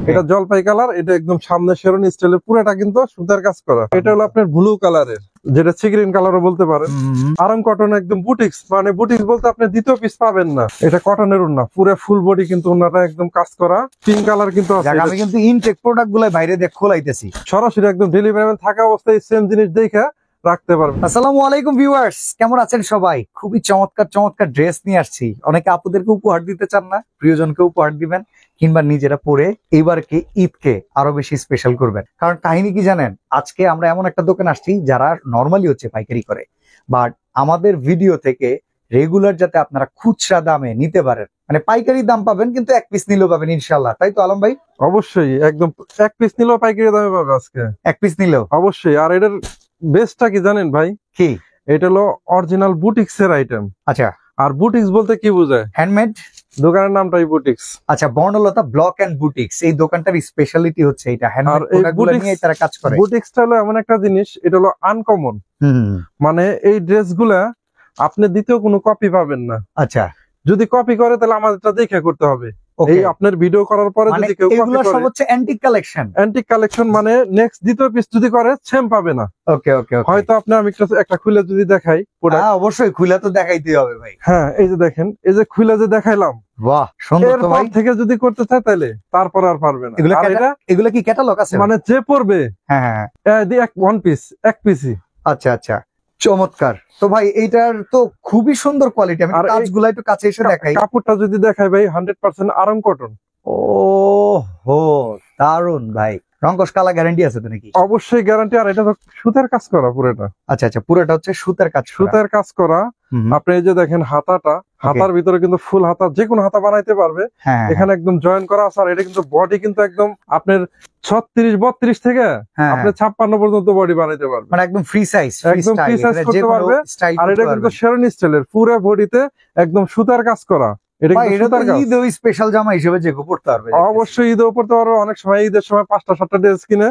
এটা জলপাই কালার, এটা একদম সামনে শেরনি স্টাইলের, পুরোটা কিন্তু সুতার কাজ করা। এটা হলো আপনার ব্লু কালারের, যেটা সিগ্রিন কালারও বলতে পারেন। আরাম কটন, একদম বুটিক্স, মানে বুটিক্স বলতে আপনি দ্বিতীয় পিস পাবেন না। এটা কটনের ওড়না, পুরো ফুল বডি কিন্তু ওড়নাটা একদম কাজ করা। পিঙ্ক কালার কিন্তু আছে। আমি কিন্তু ইনটেক প্রোডাক্ট গুলো বাইরে দেখ খোলাইতেছি, সরাসরি একদম ডেলিভারি ম্যান থাকা অবস্থায় সেম জিনিস দেখে রাখতে পারবেন। আসসালামু আলাইকুম ভিউয়ার্স, কেমন আছেন সবাই? খুবই চমৎকার চমৎকার ড্রেস নিয়ে আসছি। অনেকে আপুদেরকে উপহার দিতে চান না, প্রিয়জনকে উপহার দিবেন, কিংবা নিজেরা পরে এইবারকে ঈদকে আরো বেশি স্পেশাল করবেন। কারণ কাহিনী কি জানেন, আজকে আমরা এমন একটা দোকান আসছি যারা নর্মালি হচ্ছে পাইকারি করে, বাট আমাদের ভিডিও থেকে রেগুলার যাতে আপনারা খুচরা দামে নিতে পারেন, মানে পাইকারি দাম পাবেন কিন্তু এক পিস নিলেও পাবেন ইনশাল্লাহ। তাই তো আলম ভাই? অবশ্যই, একদম এক পিস নিলেও পাইকারি দামে পাবে আজকে। এক পিস নিলেও অবশ্যই। আর এটার বেস্টটা কি জানেন ভাই? কি? এটা হলো অরিজিনাল বুটিক্স এর আইটেম। আচ্ছা, আর বুটিক্স বলতে কি বোঝায়? হ্যান্ডমেড। দোকানের নামটাই বুটিক্স। আচ্ছা, বর্ণলতা ব্লক এন্ড বুটিক্স, এই দোকানটার স্পেশালিটি হচ্ছে এটা, হ্যান্ডমেড প্রোডাক্টগুলো নিয়ে তারা কাজ করে। বুটিক্সটা হলো এমন একটা জিনিস, এটা হলো আনকমন। মানে এই ড্রেসগুলা আপনি দ্বিতীয় কোনো কপি পাবেন না। আচ্ছা, যদি কপি করে তাহলে আমাদেরটা দেখে করতে হবে। এই আপনার ভিডিও করার পরে যদি কেউ কপি করে, সব হচ্ছে অ্যান্টিক কালেকশন। অ্যান্টিক কালেকশন মানে নেক্সট দ্বিতীয় পিস যদি করে সেম পাবে না। ওকে ওকে, হয়তো আপনি আমি একটা খুলে যদি দেখাই, অবশ্যই খুলে তো দেখাইতেই হবে ভাই। হ্যাঁ, এই যে দেখেন, এই যে খুলে যে দেখাইলাম, বাহ সুন্দর তো ভাই। থেকে যদি করতে চায় তাহলে তারপর আর পারবে না। এগুলা কি ক্যাটালগ আছে? মানে যে পড়বে, হ্যাঁ, ওয়ান পিস, এক পিসই। আচ্ছা আচ্ছা, চমৎকার তো ভাই। এইটার তো খুবই সুন্দর কোয়ালিটি। আমি কাজগুলো একটু কাছে এসে দেখাই। কাপড়টা যদি দেখাই ভাই, 100% আরাম কটন। ও হো, দারুন ভাই। রংকশ কালা গ্যারান্টি আছে তো নাকি? অবশ্যই গ্যারান্টি। আর এটা তো সুতার কাজ করা পুরোটা। আচ্ছা আচ্ছা, পুরোটা হচ্ছে সুতার কাজ, সুতার কাজ করা। আপনি এই যে দেখেন হাতাটা, হাতার ভিতরে কিন্তু ফুল হাতা, যে কোনো হাতা বানাইতে পারবে। এখানে একদম জয়েন করা আছে। আর এটা কিন্তু বডি কিন্তু একদম আপনার 36-32 থেকে আপনি 56 পর্যন্ত বডি বানাইতে পারবে, মানে একদম ফ্রি সাইজ, একদম ফ্রি সাইজ করতে পারবে। আর এটা কিন্তু শেরনি স্টাইলের, পুরো বডিতে একদম সুতার কাজ করা। স্পেশাল জামা হিসেবে যে পড়তে পারবে। অবশ্যই ঈদেও পড়তে পারবে। অনেক সময় ঈদের সময় 5টা-7টা ড্রেস কিনে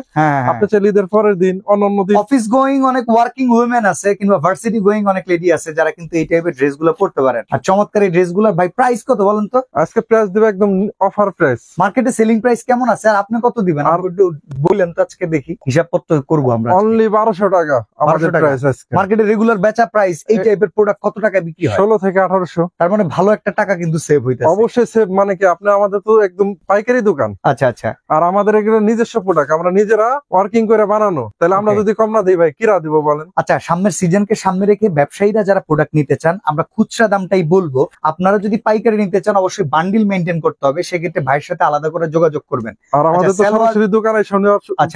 আপনি চাইলে ঈদের পরের দিন, অন্যান্য দিন। অফিস গোয়িং অনেক ওয়ার্কিং উইমেন আছে, কিংবা ভার্সিটি গোয়িং অনেক লেডি আছে যারা কিন্তু এই টাইপের ড্রেস গুলো পড়তে পারেন। আর চমৎকার এই ড্রেস গুলোর ভাই প্রাইস কত বলেন তো? আজকে প্রাইস দেবে একদম অফার প্রাইস। মার্কেটে সেলিং প্রাইস কেমন আছে আর আপনি কত দিবেন আর বললেন তো, আজকে দেখি হিসাব পত্র করবো আমরা। অনলি 1200 টাকা আমাদের প্রাইস আজকে। মার্কেটে রেগুলার বেচা প্রাইস এই টাইপের প্রোডাক্ট কত টাকা বিক্রি হয়? 16 থেকে 1800। তার মানে ভালো একটা টাকা কিন্তু সেভ হইতেছে। অবশ্যই সেভ। মানে কি, আপনি আমাদের তো একদম পাইকারি দোকান। আচ্ছা আচ্ছা। আর আমাদের এগুলো নিজস্ব প্রোডাক্ট, আমরা নিজেরা ওয়ার্কিং করে বানানো। তাহলে আমরা যদি কম না দিই ভাই, কিরা দিব বলেন? আচ্ছা, সামনের সিজনকে সামনে রেখে ব্যবসায়ীরা যারা প্রোডাক্ট নিতে চান, আমরা খুচরা দামটাই বলবো। আপনারা যদি পাইকারি নিতে চান অবশ্যই বান্ডিল মেইনটেইন করতে হবে, সেক্ষেত্রে ভাইয়ের সাথে আলাদা করে যোগাযোগ করবেন। আর আমাদের তো সরাসরি দোকানে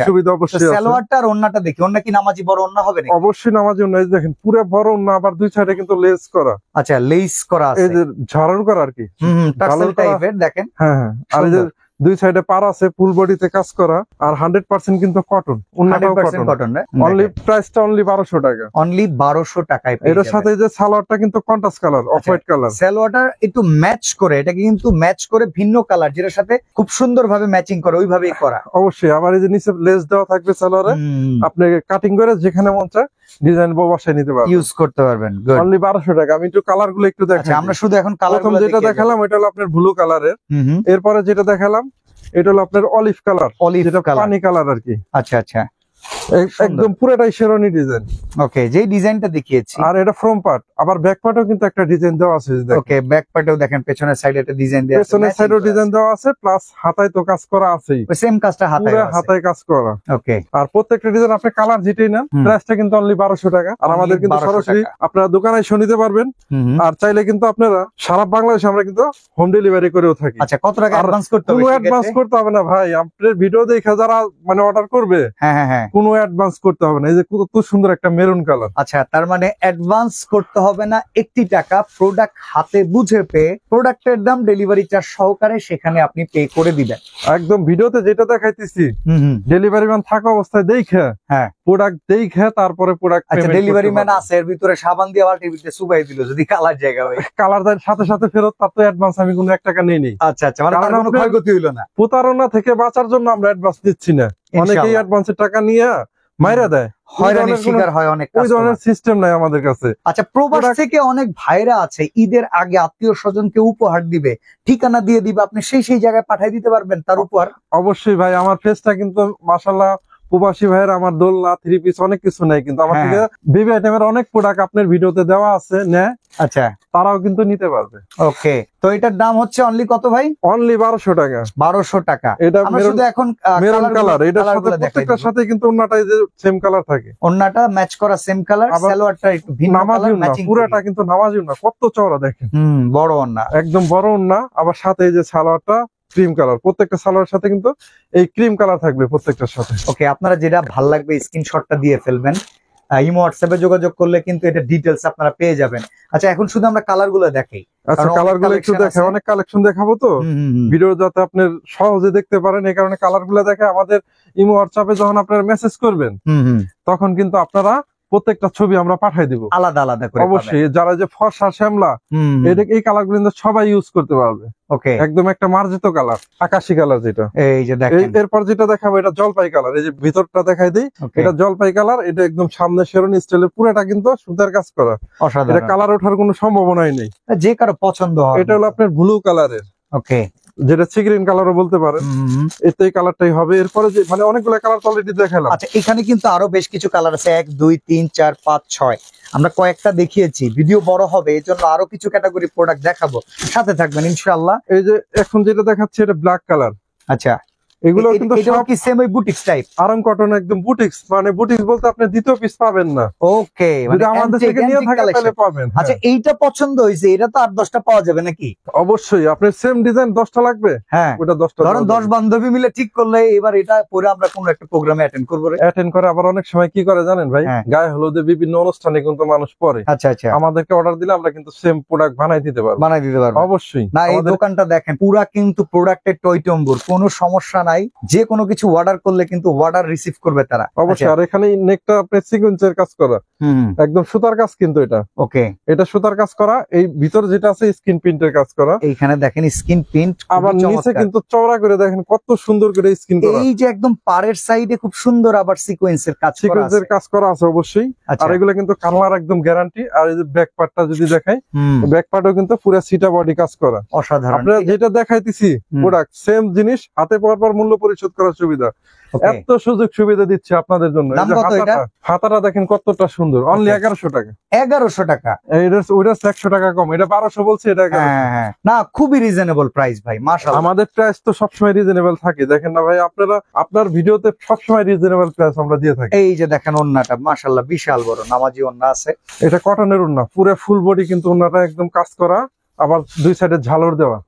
সুবিধা অবশ্যই আছে। সালোয়ারটা আর ওন্নাটা দেখি, ওন্না কি নামাজি বড় ওন্না হবে নাকি? অবশ্যই নামাজি ওন্না। এই দেখেন পুরো বড় ওন্না, আবার দুই সাইডে কিন্তু লেস করা। আচ্ছা, লেস করা আছে, এই যে ঝাড়ন করা আর কি, টার্সেল টাইপের দেখেন। হ্যাঁ, আর এই যে দুই সাইডে পার আছে, ফুল বডিতে কাজ করা। আর 100% কিন্তু কটন, ওন্নাটাও কটন। অনলি প্রাইসটা অনলি 1200 টাকা। অনলি 1200 টাকায়। এর সাথে যে সালোয়ারটা কিন্তু contrast colour, off white colour. সালোয়ারটা একটু ম্যাচ করে, এটাকে কিন্তু ম্যাচ করে ভিন্ন কালার, যেটার সাথে খুব সুন্দরভাবে ম্যাচিং করে ওইভাবেই করা। অবশ্যই। আবার এই যে নিচে লেস দেওয়া থাকবে সালোয়ারে, আপনি কাটিং করে যেখানে মন চায় ডিজাইন বসায় নিতে পারবেন, ইউজ করতে পারবেন। অনলি 1200 টাকা। আমি একটু কালার গুলো একটু দেখাই। আমরা শুধু এখন কালার যেটা দেখালাম এটা হলো আপনার ব্লু কালারের। এরপরে যেটা দেখালাম এটা হলো আপনার অলিভ কালার, যেটা পানি কালার আর কি। আচ্ছা আচ্ছা, একদম পুরোটাই শেরনি ডিজাইন। ওকে, যে ডিজাইনটা দেখিয়েছি। আর এটা ফ্রন্ট পার্ট, আবার ব্যাক পার্টেও কিন্তু একটা ডিজাইন দেওয়া আছে। ওকে, ব্যাক পার্টেও দেখেন পেছনের সাইডে একটা ডিজাইন দেওয়া আছে, পেছনের সাইডেও ডিজাইন দেওয়া আছে, প্লাস হাতায় তো কাজ করা আছেই। সেম কাজটা হাতায় কাজ করা। ওকে, আর প্রত্যেকটা ডিজাইন আপনি কালার যেটাই নেন প্রাইসটা কিন্তু অনলি 1200 টাকা। আর আমাদের কিন্তু সরাসরি আপনারা দোকানে এসে নিতে পারবেন। আর চাইলে কিন্তু আপনারা সারা বাংলাদেশে আমরা কিন্তু হোম ডেলিভারি করেও থাকি। আচ্ছা, কত টাকা অ্যাডভান্স করতে হবে? কোনো অ্যাডভান্স করতে হবে না ভাই। আপনার ভিডিও দেখে যারা মানে অর্ডার করবে, কোনো অ্যাডভান্স করতে হবে না। এই যে কত সুন্দর একটা মেরুন কালার। আচ্ছা, তার মানে অ্যাডভান্স করতে হবে না 1 টাকা। প্রোডাক্ট হাতে বুঝে পেয়ে প্রোডাক্টের দাম ডেলিভারি চার্জ সহকারে সেখানে আপনি পে করে দিবেন। একদম ভিডিওতে যেটা দেখাইতেছি, ডেলিভারি ম্যান থাকা অবস্থায় দেখে, প্রোডাক্ট দেখে তারপরে প্রোডাক্ট। আচ্ছা, ডেলিভারি ম্যান আছে এর ভিতরে সাবান দিয়ে আবার টিভিতে সুবাই দিল, যদি কালার জায়গা হয় কালার দেন সাথে সাথে ফেরত, তার তো অ্যাডভান্স আমি কোনো 1 টাকা নেই। আচ্ছা আচ্ছা, মানে কোনো ক্ষয়ক্ষতি হইলো না। প্রতারণা থেকে বাঁচার জন্য আমরা অ্যাডভান্স দিচ্ছি না। অনেকেই অ্যাডভান্সের টাকা নিয়ে মাইরা দেয়, হয়রানির শিকার হয় অনেক ওই ধরনের সিস্টেম নাই আমাদের কাছে। আচ্ছা, প্রবাস থেকে অনেক ভাইরা আছে ঈদের আগে আত্মীয় স্বজনকে উপহার দিবে, ঠিকানা দিয়ে দিবে, আপনি সেই জায়গায় পাঠিয়ে দিতে পারবেন তার উপহার? অবশ্যই ভাই, আমার পেজটা কিন্তু মাশাআল্লাহ প্রবাসী ভাইয়ের আমার দোলনা, থ্রি পিস অনেক কিছু নেই, কিন্তু আমার থেকে বেবি আইটেমের অনেক প্রোডাক্ট আপনার ভিডিওতে দেওয়া আছে, নেয়। আচ্ছা, তারাও কিন্তু নিতে পারবে। ওকে, তো এটার দাম হচ্ছে অনলি কত ভাই? অনলি 1200 টাকা। 1200 টাকা। এটা আমরা শুধু এখন মেরুন কালার, এটার সাথে প্রত্যেকটার সাথে কিন্তু ওন্নাটাই যে সেম কালার থাকে, ওন্নাটা ম্যাচ করা সেম কালার, সালোয়ারটা একটু ভিন্ন কালার ম্যাচিং, পুরোটা কিন্তু নামাজিও না, কত চওড়া দেখেন। বড় ওন্না, একদম বড় ওন্না, আবার সাথে এই যে সালোয়ারটা ক্রিম কালার, প্রত্যেকটা সালোয়ারের সাথে কিন্তু এই ক্রিম কালার থাকবে প্রত্যেকটার সাথে। ওকে, আপনারা যেটা ভালো লাগবে স্ক্রিনশটটা দিয়ে ফেলবেন, ইমো হোয়াটসঅ্যাপে যোগাযোগ করলে কিন্তু এটা ডিটেইলস আপনারা পেয়ে যাবেন। আচ্ছা, এখন শুধু আমরা কালার গুলো দেখাই। আচ্ছা, কালার গুলো একটু দেখাই, অনেক কালেকশন দেখাবো তো ভিডিও যাতে আপনি সহজে দেখতে পারেন, এই কারণে কালার গুলো দেখে আমাদের ইমো হোয়াটসঅ্যাপে যখন আপনারা মেসেজ করবেন তখন কিন্তু আপনারা প্রত্যেকটা ছবি আমরা পাঠাই দিব আলাদা আলাদা করে। অবশ্যই যারা যে ফর্সা শ্যামলা, এই কালার গুলো কিন্তু সবাই ইউজ করতে পারবে। ওকে, একদম একটা মার্জিত কালার, আকাশি কালার যেটা। এই যে দেখেন, এরপর যেটা দেখাবো এটা জলপাই কালার, এই যে ভিতরটা দেখাই দিই, এটা জলপাই কালার, এটা একদম সামনে শেরনি স্টাইলের, পুরোটা কিন্তু সুতার কাজ করা, এটা কালার ওঠার কোনো সম্ভাবনাই নেই, যে কারো পছন্দ হয়। এটা হলো আপনার ব্লু কালারের, ওকে, যেটা সিগ্রিন কালারও বলতে পারেন, এই কালারটাই হবে। এরপরে যে মানে অনেকগুলো কালার অলরেডি দেখালাম। আচ্ছা, এখানে কিন্তু আরো বেশ কিছু কালার আছে, 1 2 3 4 5 6, আমরা কয়েকটা দেখিয়েছি, ভিডিও বড় হবে এই জন্য আরো কিছু ক্যাটাগরি প্রোডাক্ট দেখাবো, সাথে থাকবেন ইনশাআল্লাহ। এই যে এখন যেটা দেখাচ্ছে এটা ব্ল্যাক কালার। আচ্ছা, এগুলো কিন্তু সব কি সেম ওই বুটিক্স টাইপ, আরাম কটন, একদম বুটিক্স, মানে বুটিক্স বলতে আপনি দ্বিতীয় পিস পাবেন না। ওকে, মানে আমাদের থেকে নিয়ে থাকা তাহলে পাবেন। আচ্ছা, এইটা পছন্দ হইছে, এটা তো 8-10টা পাওয়া যাবে নাকি? অবশ্যই, আপনার সেম ডিজাইন 10টা লাগবে, হ্যাঁ ওটা 10টা, ধরুন 10 বান্ধবী মিলে ঠিক করলে এবার এটা পরে আমরা কোন একটা প্রোগ্রামে অ্যাটেন্ড করব, অ্যাটেন্ড করে। আবার অনেক সময় কি করে জানেন ভাই, গায়ে হলুদে বিভিন্ন অনুষ্ঠানে কিন্তু মানুষ পরে। আচ্ছা আচ্ছা, আমাদেরকে অর্ডার দিলে আমরা কিন্তু সেম প্রোডাক্ট বানাই দিতে পারবো, অবশ্যই। না, এই দোকানটা দেখেন পুরা কিন্তু প্রোডাক্টের টইটম্বুর, কোনো সমস্যা নাই, যে কোনো কিছু অর্ডার করলে কিন্তু অর্ডার রিসিভ করবে তারা, অবশ্যই। আর এখানে নেকটা আপনার সিকোয়েন্সের কাজ করা, একদম সুতার কাজ কিন্তু এটা। ওকে, এটা সুতার কাজ করা, এই ভিতর যেটা আছে স্কিন প্রিন্টের কাজ করা, এইখানে দেখেন স্কিন প্রিন্ট, আবার নিচে কিন্তু চওড়া করে দেখেন কত সুন্দর করে স্কিন করা, এই যে একদম পাড়ের সাইডে খুব সুন্দর আবার সিকোয়েন্সের কাজ করা আছে অবশ্যই। আর এগুলো কিন্তু কালার একদম গ্যারান্টি। আর এই যে ব্যাক পার্টটা যদি দেখাই, ব্যাক পার্টও কিন্তু পুরো সিটা বডি কাজ করা, অসাধারণ। আপনারা যেটা দেখাইতেছি প্রোডাক্ট সেম জিনিস, হাতে পাওয়ার পর মূল্য পরিশোধ করার সুবিধা, এত সুযোগ সুবিধা দিচ্ছে আপনাদের জন্য। হাতাটা দেখেন কতটা সুন্দর, অনলি 1100 টাকা। 1100 টাকা, ওইটা 100 টাকা কম, এটা 1200 বলছে, এটা না, খুবই রিজনেবল প্রাইস ভাই, মাশাআল্লাহ। আমাদের প্রাইস তো সবসময় রিজনেবল থাকে, দেখেন না ভাই, আপনারা আপনার ভিডিওতে সবসময় রিজনেবল প্রাইস আমরা দিয়ে থাকি। এই যে দেখেন ওন্নাটা মাশাআল্লাহ বিশাল বড় নামাজি ওন্না আছে, এটা কটনের ওন্না, পুরো ফুল বডি কিন্তু ওন্নাটা একদম কাজ করা, আবার দুই সাইডে ঝালর দেওয়া।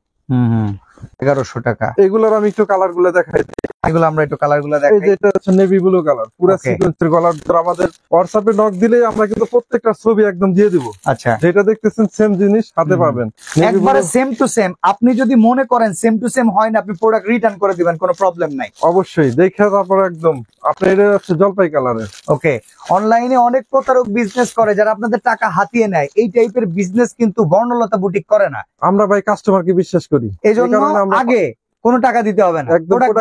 1100 টাকা। এগুলোর আমি একটু কালার গুলো দেখাই, এগুলো আমরা একটু কালার গুলো দেখাই। যেটা হচ্ছে নেভি ব্লু কালার, পুরো সিকোয়েন্সের কালার। আমাদের হোয়াটসঅ্যাপে নক দিলে আমরা কিন্তু প্রত্যেকটা ছবি একদম দিয়ে দিব। আচ্ছা, যেটা দেখতেছেন সেম জিনিস হাতে পাবেন, একবারে সেম টু সেম। আপনি যদি মনে করেন সেম টু সেম হয় না, আপনি প্রোডাক্ট রিটার্ন করে দিবেন, কোনো প্রবলেম নাই। অবশ্যই দেখে তারপর একদম আপনি, এটা হচ্ছে জলপাই কালারের। ওকে, অনলাইনে অনেক প্রতারক বিজনেস করে যারা আপনাদের টাকা হাতিয়ে নেয়, এই টাইপের বিজনেস কিন্তু বর্ণলতা বুটিক করে না। আমরা ভাই কাস্টমারকে বিশ্বাস করি, এই জন্য আগে কোনো টাকা দিতে হবে না, প্রোডাক্ট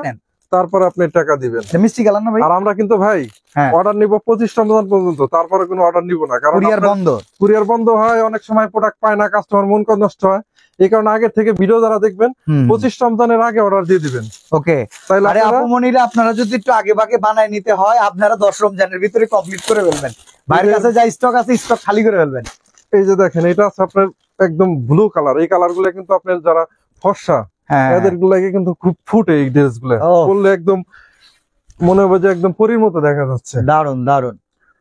নেন, তারপর আপনি টাকা দিবেন। মিষ্টি গেলাম না ভাই। আর আমরা কিন্তু ভাই অর্ডার নিব 25 রমজান পর্যন্ত, তারপরে কোনো অর্ডার নিব না, কারণ কুরিয়ার বন্ধ হয়, অনেক সময় প্রোডাক্ট পায় না, কাস্টমার মন নষ্ট হয়। এই কারণে আগে থেকে ভিডিও যারা দেখবেন 25 রমজানের আগে অর্ডার দিয়ে দিবেন। ওকে, তাহলে আপুমনিরা আপনারা যদি একটু আগে ভাগে বানায় নিতে হয়, আপনারা 10 রমজানের ভিতরে কমপ্লিট করে ফেলবেন, বাইরের কাছে যা স্টক আছে স্টক খালি করে ফেলবেন। এই যে দেখেন, এটা আছে আপনার একদম ব্লু কালার, এই কালার গুলো কিন্তু আপনার যারা ফর্সা এদের গুলাকে কিন্তু খুব ফুটে, এই ড্রেস গুলো পরলে একদম মনে হবে যে একদম পরীর মতো দেখা যাচ্ছে। দারুন দারুন,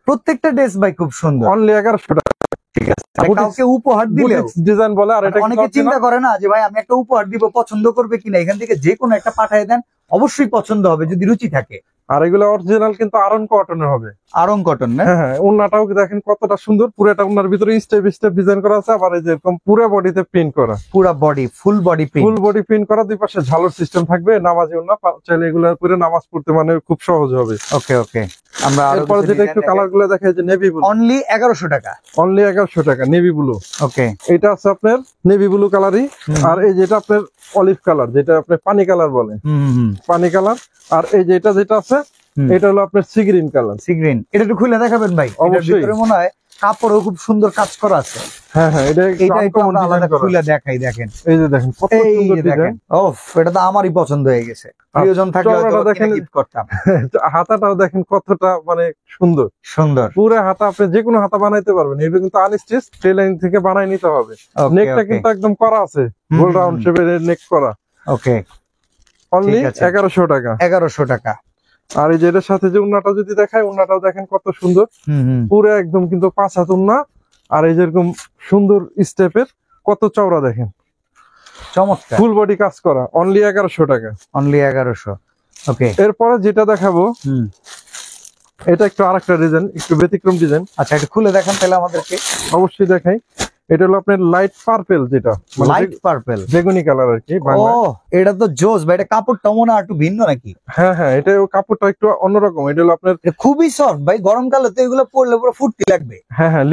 প্রত্যেকটা ড্রেস ভাই খুব সুন্দর, অনলি 1100 টাকা। ঠিক আছে, কাউকে উপহার দিলে ডিজাইন বলে, আর এটা অনেকে চিন্তা করে না যে ভাই আমি একটা উপহার দিব, পছন্দ করবে কিনা, এখান থেকে যে কোনো একটা পাঠিয়ে দেন, অবশ্যই পছন্দ হবে যদি রুচি থাকে। আর এগুলো অরিজিনাল কিন্তু আরং কটনের হবে, আরং কটন না? হ্যাঁ, ওন্নাটাও দেখেন কতটা সুন্দর, পুরোটা ওন্নার ভিতরে স্টেপ স্টেপ ডিজাইন করা আছে, আবার এই যে এরকম পুরো বডিতে প্রিন্ট করা, পুরো বডি ফুল বডি প্রিন্ট করা, দুই পাশে ঝালর সিস্টেম থাকবে। নামাজি ওন্না, চাইলে এগুলো পরে নামাজ পড়তে মানে খুব সহজ হবে। ওকে ওকে, আমরা এরপরে যেটা একটু কালার গুলো দেখাই, যে নেভি ব্লু, অনলি 1100 টাকা। অনলি 1100 টাকা নেভি ব্লু। ওকে, এটা আছে আপনার নেভি ব্লু কালারই। আর এই যেটা আপনার অলিভ কালার, যেটা আপনি পানি কালার বলে, পানি কালার। আর এই যেটা আছে এটা হলো আপনার sea green colour. Sea green, এটা একটু খুলে দেখাবেন ভাই? অবশ্যই। ভিতরে মনে হয় কাপড়ও খুব সুন্দর কাজ করা আছে। হ্যাঁ হ্যাঁ, এটা একটু আমরা আলাদা খুলে দেখাই। দেখেন, এই যে দেখেন কত সুন্দর ডিজাইন। ওফ, এটা তো আমারই পছন্দ হয়ে গেছে। প্রিয়জন থাকলে হয়তো দেখেন গিফট করতাম। হাতাটাও দেখেন কতটা মানে সুন্দর সুন্দর। পুরো হাতা আপনি যে কোনো হাতা বানাইতে পারবেন। এটা কিন্তু আনস্টিচ টেলারিং থেকে বানাই নিতে হবে। নেকটা কিন্তু একদম করা আছে, গোল রাউন্ড শেপের নেক করা। ওকে, অনলি 1100 টাকা। 1100 টাকা। আর এই যে এটার সাথে যে উন্নাটা যদি দেখায়, উন্নাটাও দেখেন কত সুন্দর, পুরো একদম কিন্তু 5 হাত উন্না। আর এই যেরকম সুন্দর স্টেপের কত চওড়া দেখেন, চমৎকার। ফুল বডি কাজ করা, অনলি 1100 টাকা। অনলি 1100। ওকে, এরপরে যেটা দেখাবো এটা একটু আরেকটা ডিজাইন, একটু ব্যতিক্রম ডিজাইন। আচ্ছা, এটা খুলে দেখান তাহলে আমাদেরকে। অবশ্যই দেখাই। এটা হলো আপনার লাইট পার্পল, যেটা লাইট পার্পল, বেগুনি কালার আর কি। ও, এটা তো জোস ভাই। এটা কাপড়টা মনে হয় একটু ভিন্ন নাকি? হ্যাঁ হ্যাঁ, এটা কাপড়টা একটু অন্যরকম। এটা হলো আপনার খুবই সফট ভাই, গরমকালে তো এগুলো পরলে পুরো ফুর্তি লাগবে। হ্যাঁ হ্যাঁ,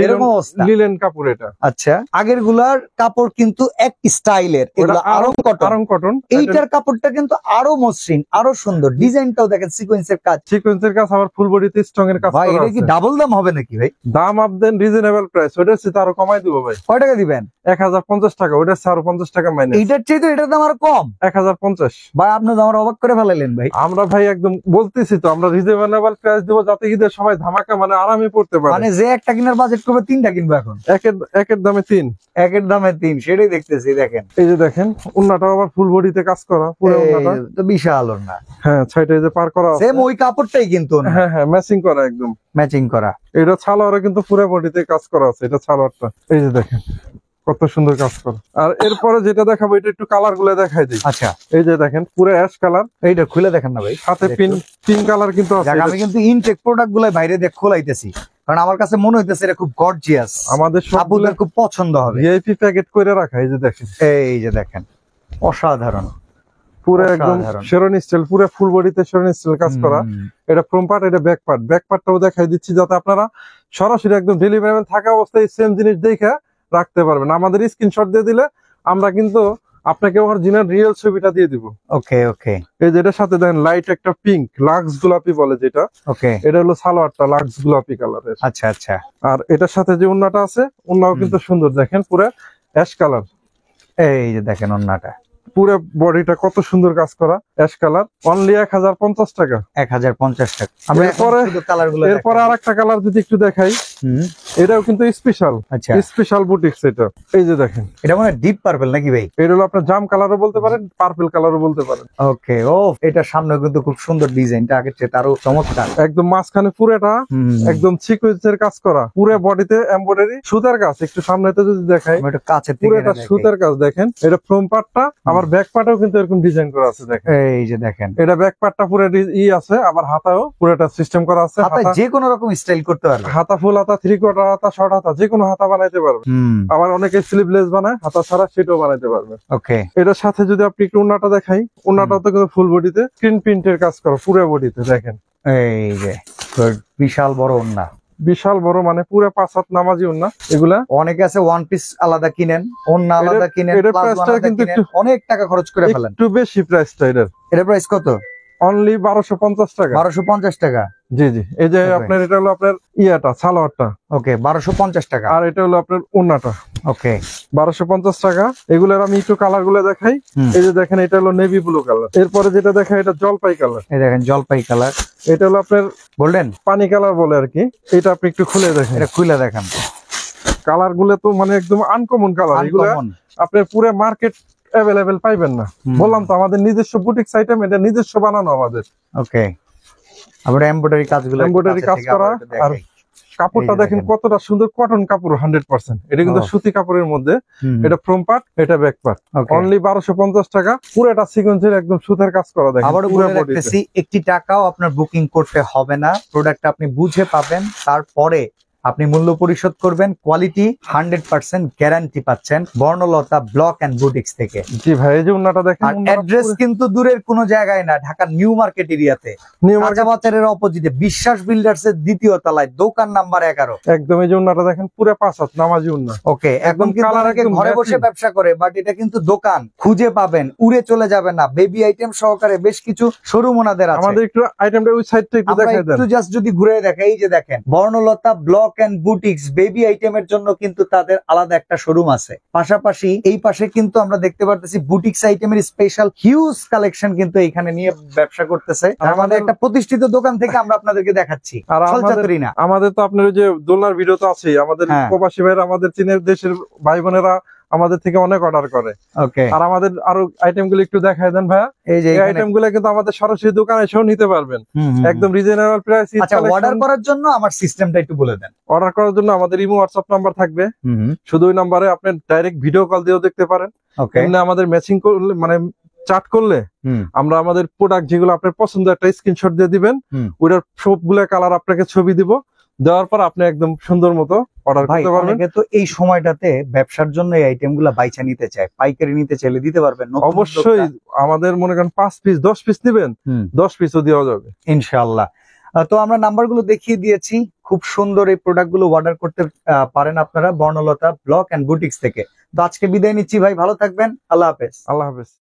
লিলেন কাপড় এটা। আচ্ছা, আগের গুলার কাপড় কিন্তু এক স্টাইলের, এগুলো আরং কটন। এইটার কাপড়টা কিন্তু আরো মসৃণ, আরো সুন্দর। ডিজাইনটাও দেখেন, সিকোয়েন্সের কাজ, আবার ফুল বডিতে স্ট্রং এর কাজ করা আছে। ভাই এটা কি ডাবল দাম হবে নাকি ভাই? দাম আপনি রিজনেবল প্রাইস, ওটার চেয়ে আরো কমাই দিব ভাই। কয় টাকা দিবেন? 1050 টাকা। ওটার চেয়ে আরো 50 টাকা মাইনাস। এইটার চেয়ে তো এটার দাম আরো কম। 1050 ভাই, আপনি তো আমার অবাক করে ফেলাইলেন ভাই। আমরা ভাই একদম বলতেছি তো, আমরা রিজনেবল প্রাইস দেবো যাতে ঈদের সবাই ধামাকা মানে আরামে পড়তে পারে। মানে যে একটা কিনার বাজেট করবে, তিনটা কিনবো এখন। একের দামে 3। একের দামে 3, সেটাই দেখতেছি। দেখেন, এই যে দেখেন উন্নাটা আবার ফুল বডিতে কাজ করা, পুরো উন্নাটা তো বিশাল না? হ্যাঁ, সাইডে যে পার করা আছে, সেম ওই কাপড়টাই কিন্তু। হ্যাঁ হ্যাঁ, ম্যাচিং করা, একদম ম্যাচিং করা। এটা ছালোয়ারে কিন্তু পুরো বডিতে কাজ করা আছে। এটা ছালোয়ারটা এই যে দেখেন কত সুন্দর কাজ করা। আর এরপরে যেটা দেখাবো, এটা একটু কালার গুলো দেখাই দিই। আচ্ছা, এই যে দেখেন পুরো অ্যাশ কালার। এইটা খুলে দেখেন না ভাই, সাথে পিঙ্ক কালার কিন্তু আছে। আমি কিন্তু ইনটেক প্রোডাক্ট গুলো বাইরে দিয়ে খোলাইতেছি, কারণ আমার কাছে মনে হইতেছে এটা খুব গর্জিয়াস, আমাদের সবগুলো খুব পছন্দ হবে। ভিআইপি প্যাকেট করে রাখা। এই যে দেখেন, এই যে দেখেন, অসাধারণ। পুরো একদম শেরওয়ানি স্টাইল, পুরো ফুল বডিতে শেরওয়ানি স্টাইল কাজ করা। এটা ফ্রন্ট পার্ট, এটা ব্যাক পার্ট। ব্যাক পার্টটাও দেখাই দিচ্ছি যাতে আপনারা সরাসরি একদম ডেলিভারি থাকা অবস্থায় সেম জিনিস দেখে রাখতে পারবেন। আমাদের স্ক্রিনশট দিয়ে দিলে আমরা কিন্তু আপনাকে অরিজিনাল রিয়েল ছবিটা দিয়ে দিব। ওকে ওকে। এই যে এটার সাথে দেখেন লাইট একটা পিঙ্ক, লাক্স গোলাপি বলে যেটা। ওকে, এটা হলো সালোয়ারটা লাক্স গোলাপি কালারের। আচ্ছা আচ্ছা। আর এটার সাথে যে ওন্নাটা আছে, ওন্নাও কিন্তু সুন্দর, দেখেন পুরো অ্যাশ কালার। এই যে দেখেন ওন্নাটা, পুরো বডিটা কত সুন্দর কাজ করা, অ্যাশ কালার। অনলি 1050 টাকা। 1050 টাকা। আমরা এরপরে আরেকটা কালার যদি একটু দেখাই, এটাও কিন্তু স্পেশাল। আচ্ছা, স্পেশাল বুটিক্স এটা। এই যে দেখেন, এটা মানে ডিপ পার্পল নাকি ভাই? এটা হলো আপনার জাম কালারও বলতে পারেন, পার্পল কালারও বলতে পারেন। ওকে। ও, এটা সামনে কিন্তু খুব সুন্দর, ডিজাইনটা আগের চেয়ে আরো চমৎকার। একদম মাঝখানে পুরোটা একদম সিকোয়েন্সের কাজ করা, পুরো বডিতে এমব্রয়ডারি, সুতার কাজ। একটু সামনেতে যদি দেখাই, পুরোটা সুতার কাজ। দেখেন, এটা ফ্রন্ট পার্টটা, আবার ব্যাক পার্টও কিন্তু এরকম ডিজাইন করা আছে। দেখেন, এই যে দেখেন, এটা ব্যাক পার্টটা পুরো আছে, আবার হাতাও পুরোটা সিস্টেম করা আছে। হাতা যে কোনো রকম স্টাইল করতে পারবে, হাতা ফুল হাতা, 3/4 হাতা, শর্ট হাতা, যে কোনো হাতা বানাইতে পারবে। আবার অনেকে স্লিভলেস বানায়, হাতা ছাড়া, সেটাও বানাইতে পারবে। ওকে। এটার সাথে যদি আপনি একটু ওন্নাটা দেখাই, ওন্নাটাও তো কিন্তু ফুল বডিতে স্ক্রিন প্রিন্টের কাজ করা, পুরো বডিতে দেখেন। এই যে বিশাল বড় ওন্না, বিশাল বড়, মানে পুরো 5 হাত নামাজি ওন্না। এগুলা অনেকে আছে ওয়ান পিস আলাদা কিনেন, ওন্না আলাদা কিনেন, অনেক টাকা খরচ করে ফেলেন। একটু বেশি প্রাইসটা এটার। এটার প্রাইস কত? অনলি 1250 টাকা। 1250 টাকা। জি জি। এই যে আপনার এটা হলো আপনার ইয়াটা, সালোয়ারটা। ওকে, 1250 টাকা। আর এটা হলো আপনার ওন্নাটা। ওকে, 1250 টাকা। এগুলোর আমি একটু কালার গুলো দেখাই। এই যে দেখেন, এটা হলো নেভি ব্লু কালার। এরপরে যেটা দেখাই, এটা জলপাই কালার। এই দেখেন, জলপাই কালার। এটা হলো আপনার গোল্ডেন পানি কালার বলে আর কি। এটা আপনি একটু খুলে দেখেন। এটা খুলে দেখেন, কালার গুলো তো মানে একদম আনকমন কালার। এগুলো আপনার পুরো মার্কেট অ্যাভেলেবেল পাইবেন না। বললাম তো, আমাদের নিজস্ব বুটিক আইটেম, এটা নিজস্ব বানানো আমাদের। ওকে। আবার এমব্রয়ডারি কাজগুলো, এমব্রয়ডারি কাজ করা। আর কাপড়টা দেখেন কতটা সুন্দর, কটন কাপড় 100%। এটা কিন্তু সুতি কাপড়ের মধ্যে। এটা ফ্রন্ট পার্ট, এটা ব্যাক পার্ট। অনলি 1250 টাকা। পুরোটা সিকোয়েন্সের একদম সুতার কাজ করা। দেখেন, আবার বলে রাখতেছি, একটি টাকাও আপনার বুকিং করতে হবে না। প্রোডাক্ট আপনি বুঝে পাবেন, তারপরে আপনি মূল্য পরিশোধ করবেন, কোয়ালিটি 100% গ্যারান্টি পাচ্ছেন বর্ণলতা ব্লক এন্ড বুটিক্স থেকে। জি ভাই, এই যে উন্নাটা দেখেন, আর অ্যাড্রেস কিন্তু দূরের কোনো জায়গায় না, ঢাকার নিউ মার্কেট এরিয়াতে, নিউ মার্কেট বাজারের অপোজিটে বিশ্বাস বিল্ডার্স এর দ্বিতীয় তলায়, দোকান নাম্বার 11। একদম এই যে উন্নাটা দেখেন, পুরো 5 হাত নামাজি উন্না। ওকে, এখন কিন্তু কালার অনেকে একদম ঘরে বসে matching। ব্যবসা করে, বাট এটা কিন্তু দোকান, খুঁজে পাবেন, উড়ে চলে যাবে না। বেবি আইটেম সহকারে বেশ কিছু শোরুম ওনাদের আছে। আমাদের একটু আইটেমটা ওই সাইডটা একটু আমরা দেখাই দেন। একটু জাস্ট যদি ঘুরে দেখাই, এই যে দেখেন Bornolota block and boutiques baby আইটেমের জন্য কিন্তু তাদের আলাদা একটা শোরুম আছে। পাশাপাশি এই পাশে কিন্তু আমরা দেখতে পারতেছি বুটিক্স আইটেমের স্পেশাল হিউজ কালেকশন কিন্তু এখানে নিয়ে ব্যবসা করতেছে। আর আমাদের একটা প্রতিষ্ঠিত দোকান থেকে আমরা আপনাদেরকে দেখাচ্ছি, আর ছলচাতুরি না। আমাদের তো আপনার ওই যে দোলনার ভিডিও তো আছে, আমাদের হ্যাঁ। প্রবাসী ভাইরা, আমাদের চীনের দেশের ভাই বোনেরা আমাদের থেকে অনেক অর্ডার করে। ওকে, আর আমাদের আরো আইটেম গুলো একটু দেখাই দেন ভাইয়া। এই যে এই এখানে- আইটেম গুলো কিন্তু আমাদের সরাসরি দোকানে এসেও নিতে পারবেন, একদম রিজনেবল প্রাইস। আচ্ছা, অর্ডার করার জন্য আমার সিস্টেমটা একটু বলে দেন। অর্ডার করার জন্য আমাদের ইমো হোয়াটসঅ্যাপ নাম্বার থাকবে, শুধু ওই নাম্বারে আপনি ডাইরেক্ট ভিডিও কল দিয়েও দেখতে পারেন। ওকে, এমনি আমাদের ম্যাচিং করলে, মানে চার্ট করলে আমরা আমাদের প্রোডাক্ট যেগুলো আপনার পছন্দ একটা স্ক্রিনশট দিয়ে দিবেন, ওইটার সবগুলো কালার আপনাকে ছবি দিব, দেওয়ার পর আপনি একদম সুন্দর মতো অর্ডার ভাই করতে পারবেন। অনেকে তো এই সময়টাতে ব্যবসার জন্য এই আইটেম গুলা বাইচা নিতে চায়, পাইকারি নিতে চাইলে দিতে পারবেন? নতুন অবশ্যই উদ্যোক্তা। আমাদের মনে করেন 5 পিস 10 পিস নেবেন, 10 পিসও দেওয়া যাবে ইনশাআল্লাহ। তো আমরা নাম্বারগুলো দেখিয়ে দিয়েছি, খুব সুন্দর এই প্রোডাক্ট গুলো অর্ডার করতে পারেন আপনারা বর্ণলতা ব্লক এন্ড বুটিক্স থেকে। তো আজকে বিদায় নিচ্ছি ভাই, ভালো থাকবেন, আল্লাহ হাফেজ। আল্লাহ হাফেজ।